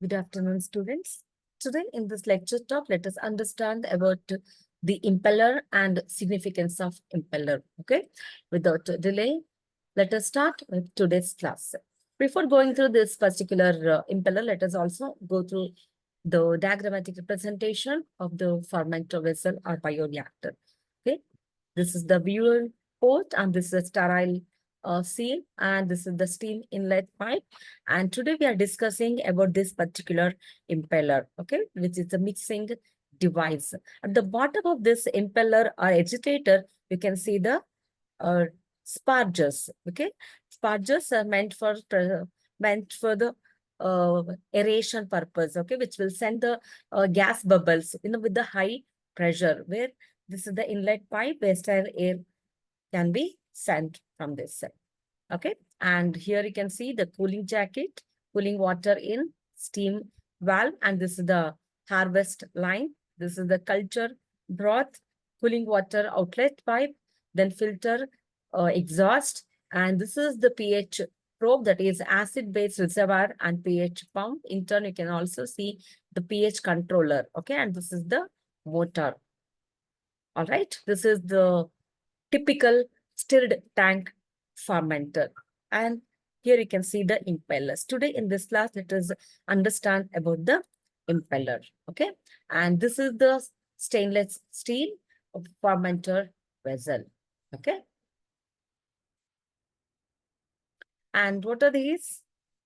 Good afternoon, students. Today in this lecture talk, let us understand about the impeller and significance of impeller. Okay, without delay, let us start with today's class. Before going through this particular impeller, let us also go through the diagrammatic representation of the fermenter vessel or bioreactor. Okay, this is the viewer port and this is a sterile seal and this is the steam inlet pipe. And today we are discussing about this particular impeller, okay, which is a mixing device. At the bottom of this impeller or agitator, you can see the uh, sparges, okay. Sparges are meant for the aeration purpose, okay, which will send the gas bubbles, with the high pressure, where this is the inlet pipe where sterile air can be sent from this side. Okay, and here you can see the cooling jacket, cooling water in steam valve, and this is the harvest line. This is the culture broth, cooling water outlet pipe, then filter, exhaust, and this is the pH probe, that is acid-base reservoir and pH pump. In turn, you can also see the pH controller. Okay, and this is the motor. All right, this is the typical stirred tank fermenter. And here you can see the impellers. Today in this class, let us understand about the impeller. Okay, and this is the stainless steel fermenter vessel. Okay, and what are these?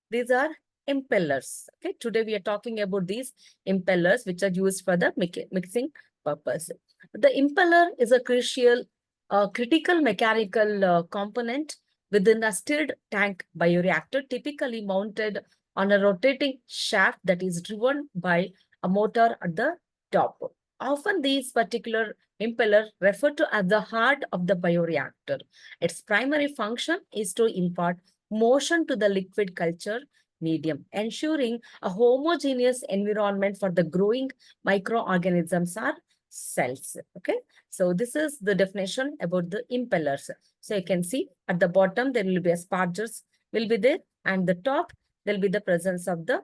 These are impellers. Okay, today we are talking about these impellers which are used for the mixing purpose. The impeller is a critical mechanical component within a stirred tank bioreactor, typically mounted on a rotating shaft that is driven by a motor at the top. Often these particular impeller referred to as the heart of the bioreactor. Its primary function is to impart motion to the liquid culture medium, ensuring a homogeneous environment for the growing microorganisms or cells. Okay, so this is the definition about the impellers. So you can see at the bottom there will be a spargers will be there, and the top there will be the presence of the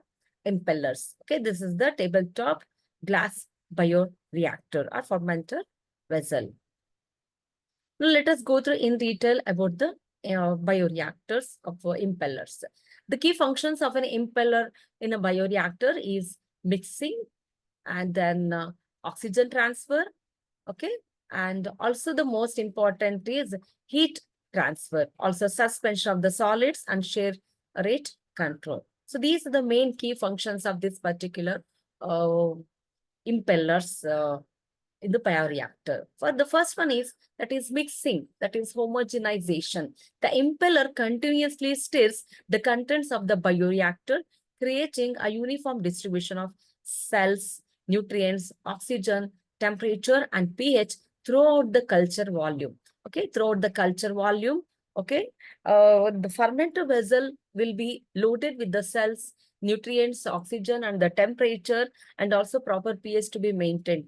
impellers. Okay, this is the tabletop glass bioreactor or fermenter vessel. Now let us go through in detail about the bioreactors of impellers. The key functions of an impeller in a bioreactor is mixing, and then oxygen transfer, okay, and also the most important is heat transfer, also suspension of the solids and shear rate control. So these are the main key functions of this particular impellers in the bioreactor. For the first one is that is mixing, that is homogenization. The impeller continuously stirs the contents of the bioreactor, creating a uniform distribution of cells, nutrients, oxygen, temperature, and pH throughout the culture volume. Okay, throughout the culture volume. Okay, the fermenter vessel will be loaded with the cells, nutrients, oxygen, and the temperature, and also proper pH to be maintained.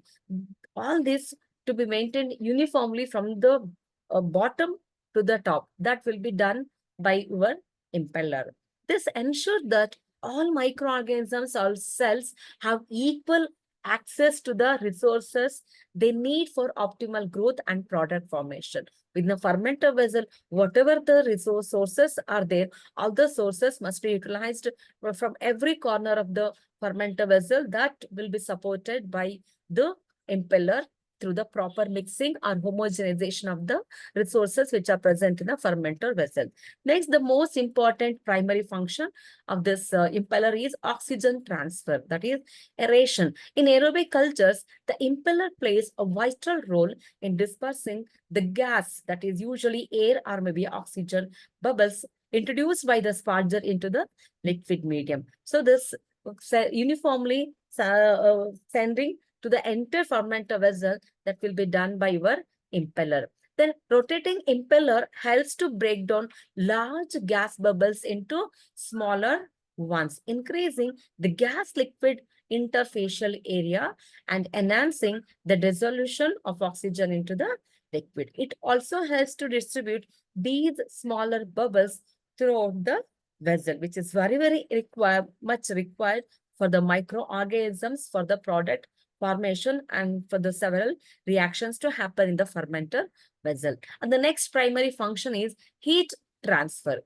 All this to be maintained uniformly from the bottom to the top. That will be done by your impeller. This ensures that all microorganisms, all cells have equal access to the resources they need for optimal growth and product formation. With the fermenter vessel, whatever the resource sources are there, all the sources must be utilized from every corner of the fermenter vessel. That will be supported by the impeller through the proper mixing or homogenization of the resources which are present in the fermenter vessel. Next, the most important primary function of this impeller is oxygen transfer, that is aeration. In aerobic cultures, the impeller plays a vital role in dispersing the gas, that is usually air or maybe oxygen bubbles introduced by the sparger into the liquid medium. So this uniformly sending to the entire fermenter vessel that will be done by your impeller. Then rotating impeller helps to break down large gas bubbles into smaller ones, increasing the gas-liquid interfacial area and enhancing the dissolution of oxygen into the liquid. It also helps to distribute these smaller bubbles throughout the vessel, which is very, very much required for the microorganisms for the product formation and for the several reactions to happen in the fermenter vessel. And the next primary function is heat transfer.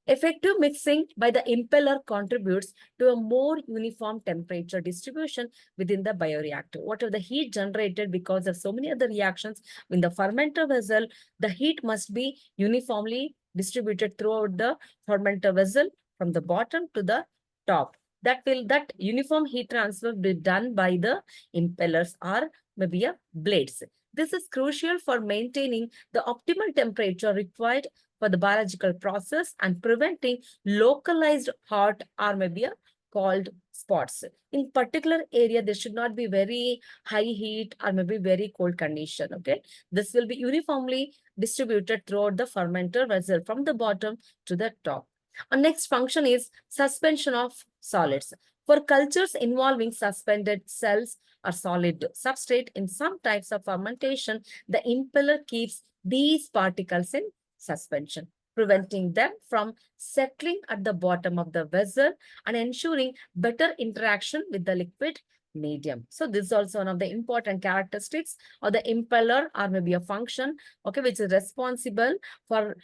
Effective mixing by the impeller contributes to a more uniform temperature distribution within the bioreactor. Whatever the heat generated because of so many other reactions in the fermenter vessel, the heat must be uniformly distributed throughout the fermenter vessel from the bottom to the top. That uniform heat transfer will be done by the impellers or maybe a blades. This is crucial for maintaining the optimal temperature required for the biological process and preventing localized hot or maybe a cold spots. In particular area, there should not be very high heat or maybe very cold condition. Okay, this will be uniformly distributed throughout the fermenter vessel from the bottom to the top. Our next function is suspension of solids. For cultures involving suspended cells or solid substrate in some types of fermentation, the impeller keeps these particles in suspension, preventing them from settling at the bottom of the vessel and ensuring better interaction with the liquid medium. So this is also one of the important characteristics of the impeller or maybe a function, okay, which is responsible for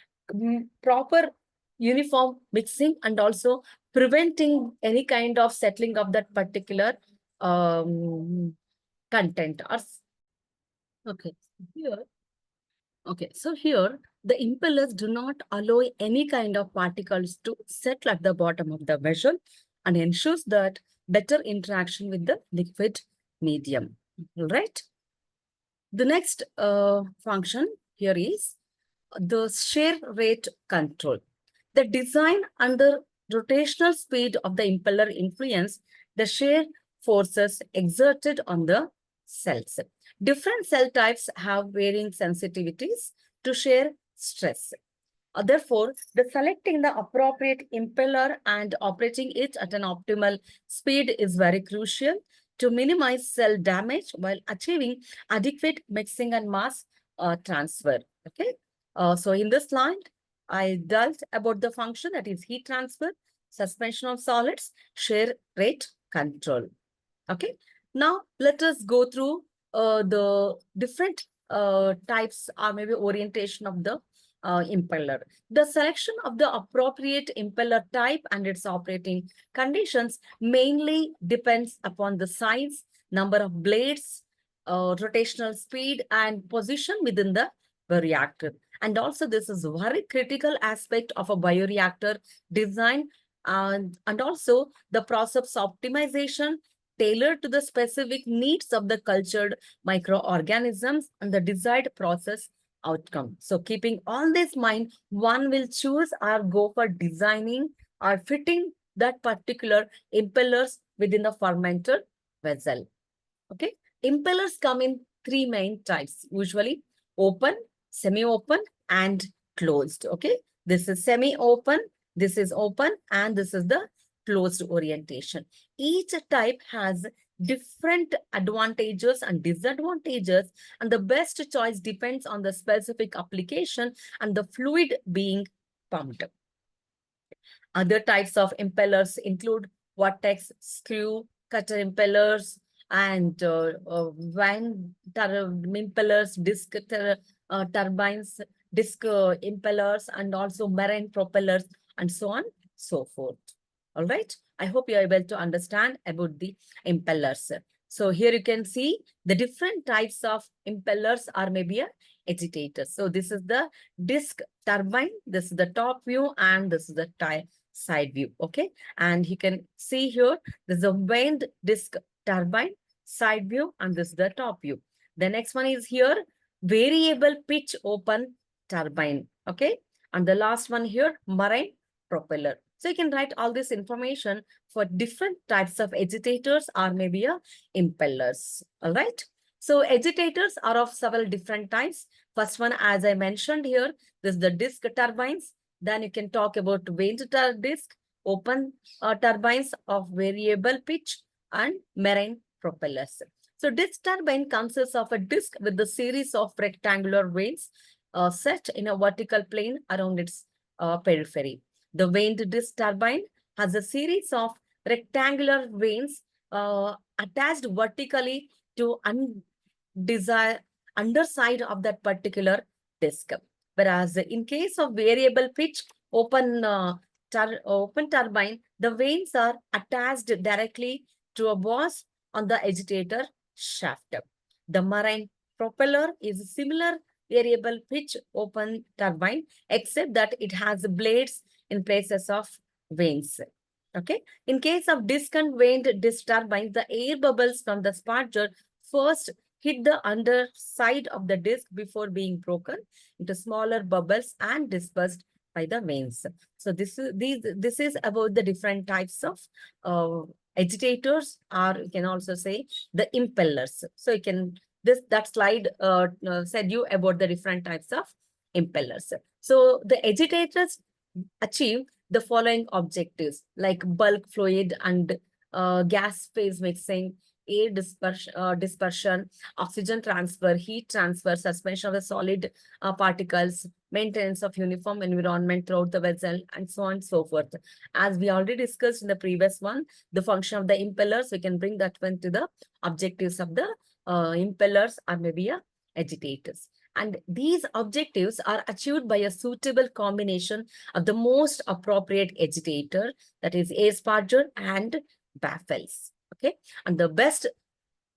proper uniform mixing and also preventing any kind of settling of that particular content. Okay, here. Okay, so here the impellers do not allow any kind of particles to settle at the bottom of the vessel and ensures that better interaction with the liquid medium. All right. The next function here is the shear rate control. The design and the rotational speed of the impeller influence the shear forces exerted on the cells. Different cell types have varying sensitivities to shear stress. Therefore, the selecting the appropriate impeller and operating it at an optimal speed is very crucial to minimize cell damage while achieving adequate mixing and mass transfer. Okay. So in this slide, I dealt about the function that is heat transfer, suspension of solids, shear rate control. Okay. Now let us go through the different types or maybe orientation of the impeller. The selection of the appropriate impeller type and its operating conditions mainly depends upon the size, number of blades, rotational speed, and position within the bioreactor. And also this is a very critical aspect of a bioreactor design and also the process optimization tailored to the specific needs of the cultured microorganisms and the desired process outcome. So keeping all this in mind, one will choose or go for designing or fitting that particular impellers within the fermenter vessel. Okay. Impellers come in three main types, usually open, semi-open, and closed. Okay. This is semi-open, this is open, and this is the closed orientation. Each type has different advantages and disadvantages, and the best choice depends on the specific application and the fluid being pumped. Other types of impellers include vortex, screw, cutter impellers, and van impellers, disc turbines, disc impellers, and also marine propellers, and so on, so forth. All right. I hope you are able to understand about the impellers. So here you can see the different types of impellers or maybe a agitators. So this is the disc turbine, this is the top view, and this is the side view. Okay. And you can see here, there's a vane disc turbine, side view, and this is the top view. The next one is here, variable pitch open turbine. Okay. And the last one here, marine propeller. So you can write all this information for different types of agitators or maybe a impellers. All right. So agitators are of several different types. First one, as I mentioned here, this is the disc turbines. Then you can talk about vaned disc, open turbines of variable pitch, and marine propellers. So disc turbine consists of a disc with a series of rectangular vanes set in a vertical plane around its periphery. The vaned disc turbine has a series of rectangular veins attached vertically to underside of that particular disc. Whereas in case of variable pitch open turbine, the veins are attached directly to a boss on the agitator shaft. The marine propeller is similar variable pitch open turbine, except that it has blades in places of vanes. Okay. In case of disc and vaned disc turbine, the air bubbles from the sparger first hit the underside of the disc before being broken into smaller bubbles and dispersed by the vanes. So this is about the different types of agitators, or you can also say the impellers. So you can that slide said you about the different types of impellers. So the agitators achieve the following objectives like bulk fluid and gas phase mixing, air dispersion, oxygen transfer, heat transfer, suspension of the solid particles, maintenance of uniform environment throughout the vessel, and so on and so forth. As we already discussed in the previous one, the function of the impellers, we can bring that one to the objectives of the impellers or maybe agitators. And these objectives are achieved by a suitable combination of the most appropriate agitator, that is air sparger and baffles. Okay, and the best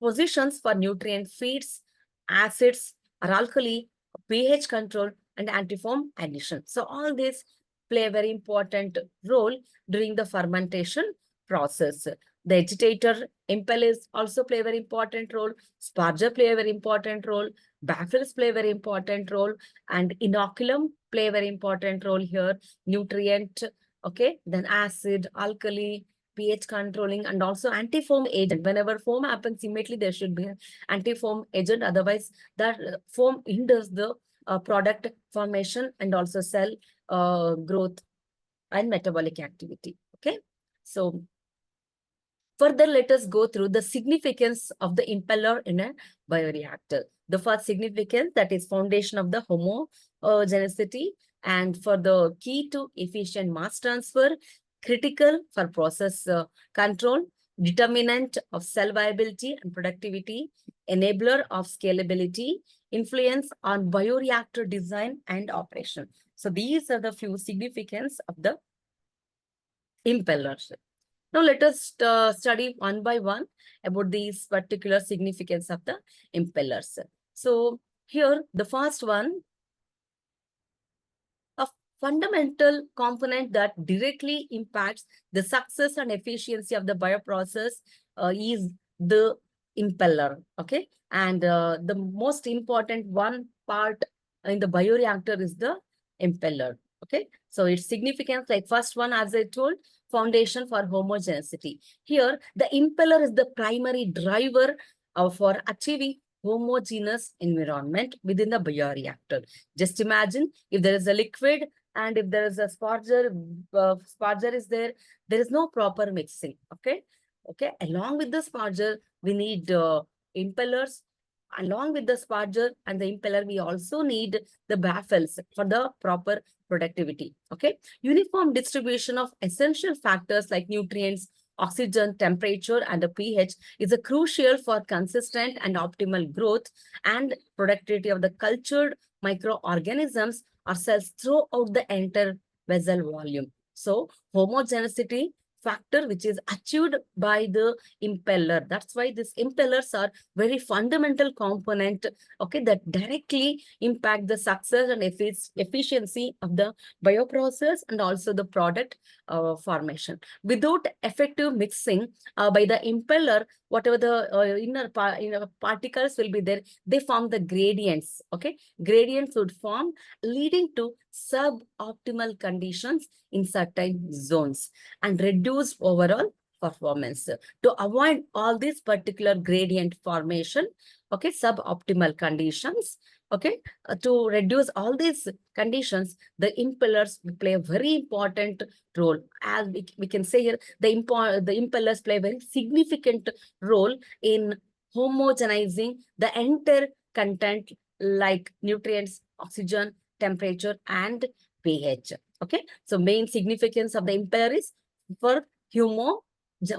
positions for nutrient feeds, acids, or alkali, pH control, and antifoam addition. So all these play a very important role during the fermentation process. The agitator, impellers also play a very important role. Sparger play a very important role. Baffles play a very important role. And inoculum play a very important role here. Nutrient, okay, then acid, alkali, pH controlling, and also anti-foam agent. Whenever foam happens, immediately there should be an anti-foam agent. Otherwise, that foam hinders the product formation and also cell growth and metabolic activity. Okay. So further, let us go through the significance of the impeller in a bioreactor. The first significance, that is foundation of the homogeneity, and for the key to efficient mass transfer, critical for process control, determinant of cell viability and productivity, enabler of scalability, influence on bioreactor design and operation. So these are the few significance of the impellers. Now let us study one by one about these particular significance of the impellers. So here the first one, a fundamental component that directly impacts the success and efficiency of the bioprocess is the impeller. Okay, and the most important one part in the bioreactor is the impeller. Okay, so its significance, like first one, as I told, foundation for homogeneity. Here, the impeller is the primary driver for achieving homogeneous environment within the bioreactor. Just imagine if there is a liquid and if there is a sparger is there, there is no proper mixing. Okay. Okay. Along with the sparger, we need impellers. Along with the sparger and the impeller, we also need the baffles for the proper productivity. Okay. Uniform distribution of essential factors like nutrients, oxygen, temperature, and the pH is a crucial for consistent and optimal growth and productivity of the cultured microorganisms or cells throughout the entire vessel volume. So homogeneity factor which is achieved by the impeller. That's why these impellers are very fundamental component, okay, that directly impact the success and efficiency of the bioprocess and also the product formation. Without effective mixing by the impeller, whatever the inner particles will be there, they form the gradients. Okay, gradients would form, leading to suboptimal conditions in certain zones and reduce overall performance. To avoid all these particular gradient formation, okay, suboptimal conditions, okay, to reduce all these conditions, the impellers play a very important role. As we can say here, the impellers play a very significant role in homogenizing the entire content like nutrients, oxygen, temperature, and pH. Okay, so main significance of the impeller is for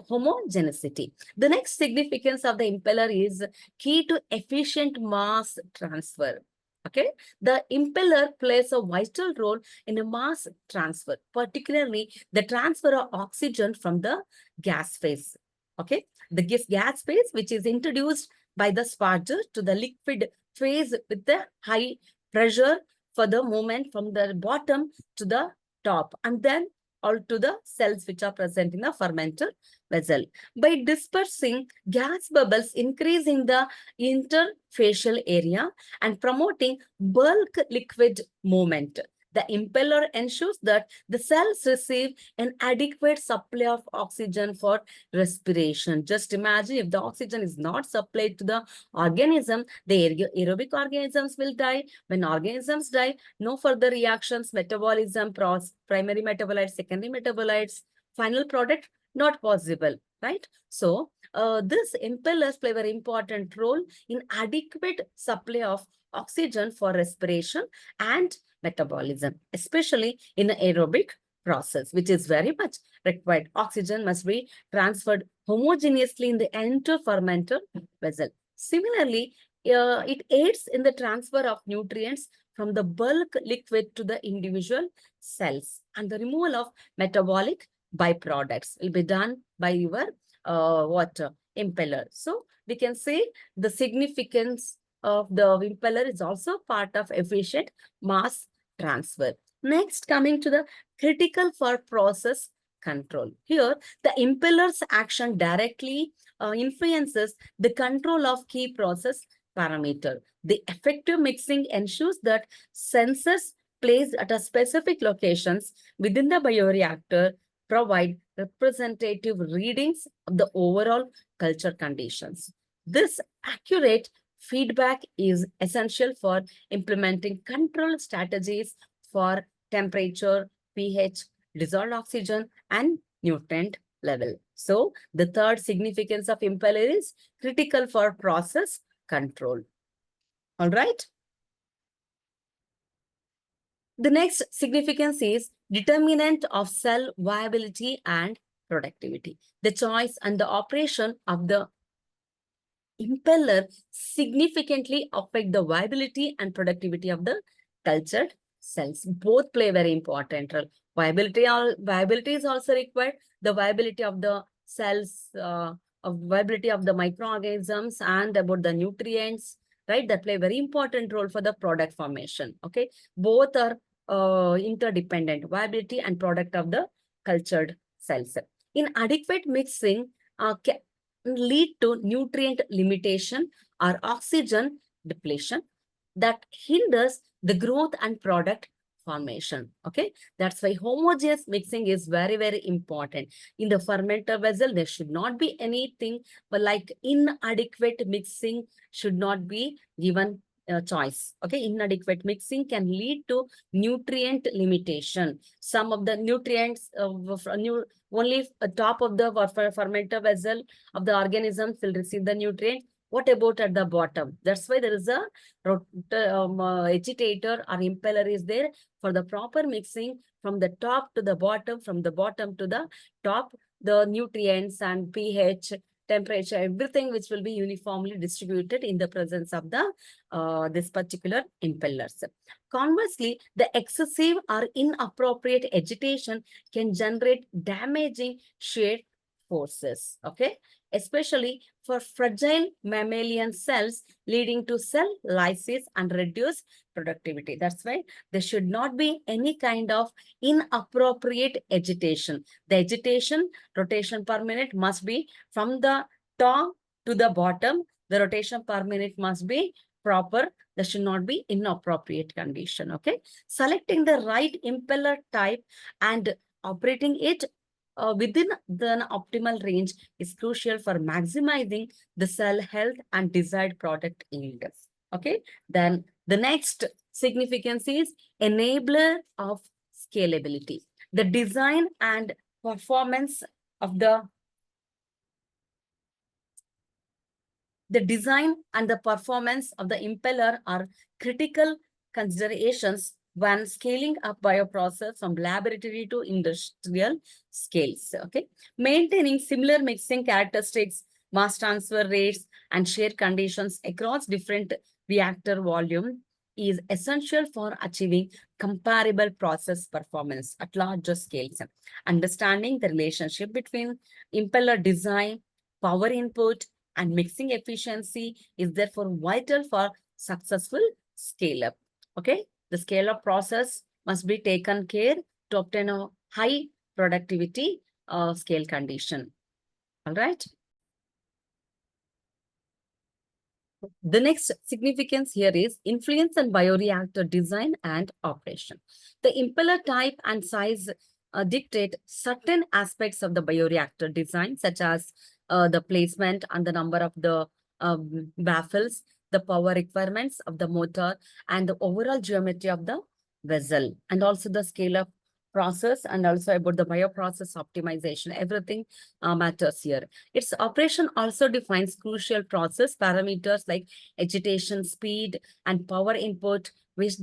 homogeneity. The next significance of the impeller is key to efficient mass transfer. Okay, the impeller plays a vital role in a mass transfer, particularly the transfer of oxygen from the gas phase. Okay, the gas phase which is introduced by the sparger to the liquid phase with the high pressure for the movement from the bottom to the top, and then all to the cells which are present in the fermenter vessel. By dispersing gas bubbles, increasing the interfacial area and promoting bulk liquid movement. The impeller ensures that the cells receive an adequate supply of oxygen for respiration. Just imagine if the oxygen is not supplied to the organism, the aerobic organisms will die. When organisms die, no further reactions, metabolism, primary metabolites, secondary metabolites, final product, not possible, right? So, this impellers play a very important role in adequate supply of oxygen for respiration and metabolism, especially in the aerobic process, which is very much required. Oxygen must be transferred homogeneously in the entire fermenter vessel. Similarly, it aids in the transfer of nutrients from the bulk liquid to the individual cells, and the removal of metabolic byproducts will be done by your impeller. So we can say the significance of the impeller is also part of efficient mass transfer. Next, coming to the critical for process control. Here, the impeller's action directly influences the control of key process parameter. The effective mixing ensures that sensors placed at a specific locations within the bioreactor provide representative readings of the overall culture conditions. This accurate feedback is essential for implementing control strategies for temperature, pH, dissolved oxygen, and nutrient level. So, the third significance of impeller is critical for process control. All right. The next significance is determinant of cell viability and productivity. The choice and the operation of the impeller significantly affect the viability and productivity of the cultured cells. Both play very important role. Viability is also required. The viability of the cells, viability of the microorganisms, and about the nutrients, right? That play a very important role for the product formation. Okay, both are interdependent, viability and product of the cultured cells. Inadequate mixing can lead to nutrient limitation or oxygen depletion that hinders the growth and product formation. Okay, that's why homogeneous mixing is very, very important. In the fermenter vessel, there should not be anything but like inadequate mixing should not be given choice. Okay, inadequate mixing can lead to nutrient limitation. Some of the nutrients only top of the fermenter vessel of the organisms will receive the nutrient. What about at the bottom? That's why there is a agitator or impeller is there for the proper mixing from the top to the bottom, from the bottom to the top, the nutrients and pH, temperature, everything which will be uniformly distributed in the presence of the this particular impellers. Conversely, the excessive or inappropriate agitation can generate damaging shear forces, okay, especially for fragile mammalian cells, leading to cell lysis and reduced productivity. That's why there should not be any kind of inappropriate agitation. The agitation, rotation per minute must be from the top to the bottom. The rotation per minute must be proper. There should not be inappropriate condition, okay? Selecting the right impeller type and operating it within the optimal range is crucial for maximizing the cell health and desired product yield. Okay, then the next significance is enabler of scalability. The design and performance of the design and the performance of the impeller are critical considerations when scaling up bioprocess from laboratory to industrial scales. Okay, maintaining similar mixing characteristics, mass transfer rates, and shear conditions across different reactor volume is essential for achieving comparable process performance at larger scales. Understanding the relationship between impeller design, power input, and mixing efficiency is therefore vital for successful scale up. Okay, the scale up process must be taken care to obtain a high productivity scale condition. All right. The next significance here is influence on bioreactor design and operation. The impeller type and size dictate certain aspects of the bioreactor design, such as the placement and the number of the baffles, the power requirements of the motor, and the overall geometry of the vessel, and also the scale of process, and also about the bioprocess optimization. Everything matters here. Its operation also defines crucial process parameters like agitation, speed, and power input, which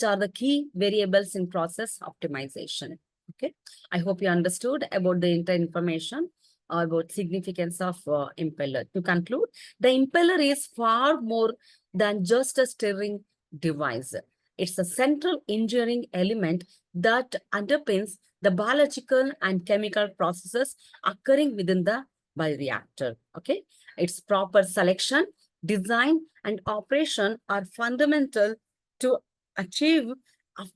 are the key variables in process optimization. Okay, I hope you understood about the entire information about significance of impeller. To conclude, the impeller is far more than just a steering device. It's a central engineering element that underpins the biological and chemical processes occurring within the bioreactor. Okay, its proper selection, design, and operation are fundamental to achieve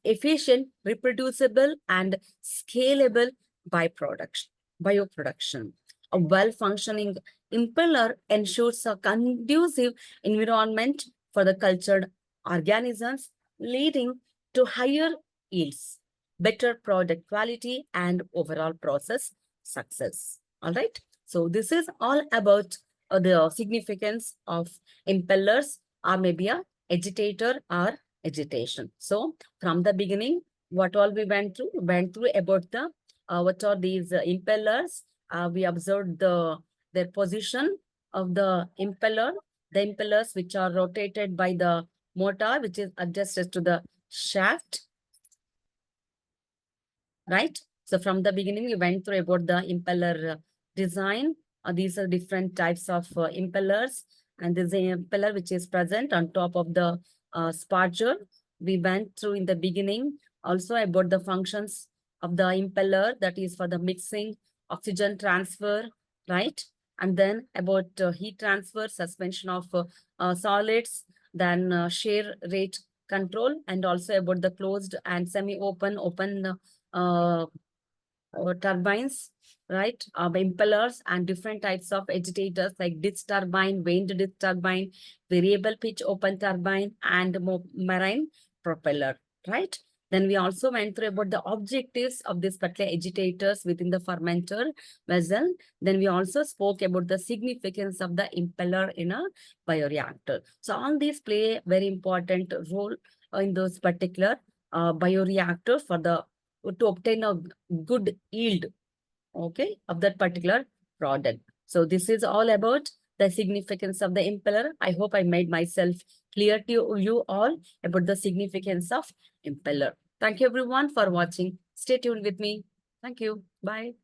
efficient, reproducible, and scalable bioproduction. A well-functioning impeller ensures a conducive environment for the cultured organisms, leading to higher yields, better product quality, and overall process success. All right. So this is all about the significance of impellers, or maybe a agitator or agitation. So from the beginning, what all we went through about the what are these impellers. We observed their position of the impeller, the impellers which are rotated by the motor, which is adjusted to the shaft, right? So from the beginning, we went through about the impeller design. These are different types of impellers, and this is a impeller which is present on top of the sparger. We went through in the beginning also about the functions of the impeller, that is for the mixing, oxygen transfer, right? And then about heat transfer, suspension of solids, then shear rate control, and also about the closed and semi-open, open uh, turbines, right? Impellers and different types of agitators like disk turbine, waned disk turbine, variable pitch open turbine, and marine propeller, right? Then we also went through about the objectives of these particular agitators within the fermenter vessel. Then we also spoke about the significance of the impeller in a bioreactor. So all these play a very important role in those particular bioreactors for the to obtain a good yield, okay, of that particular product. So this is all about the significance of the impeller. I hope I made myself clear to you all about the significance of impeller. Thank you everyone for watching. Stay tuned with me. Thank you. Bye.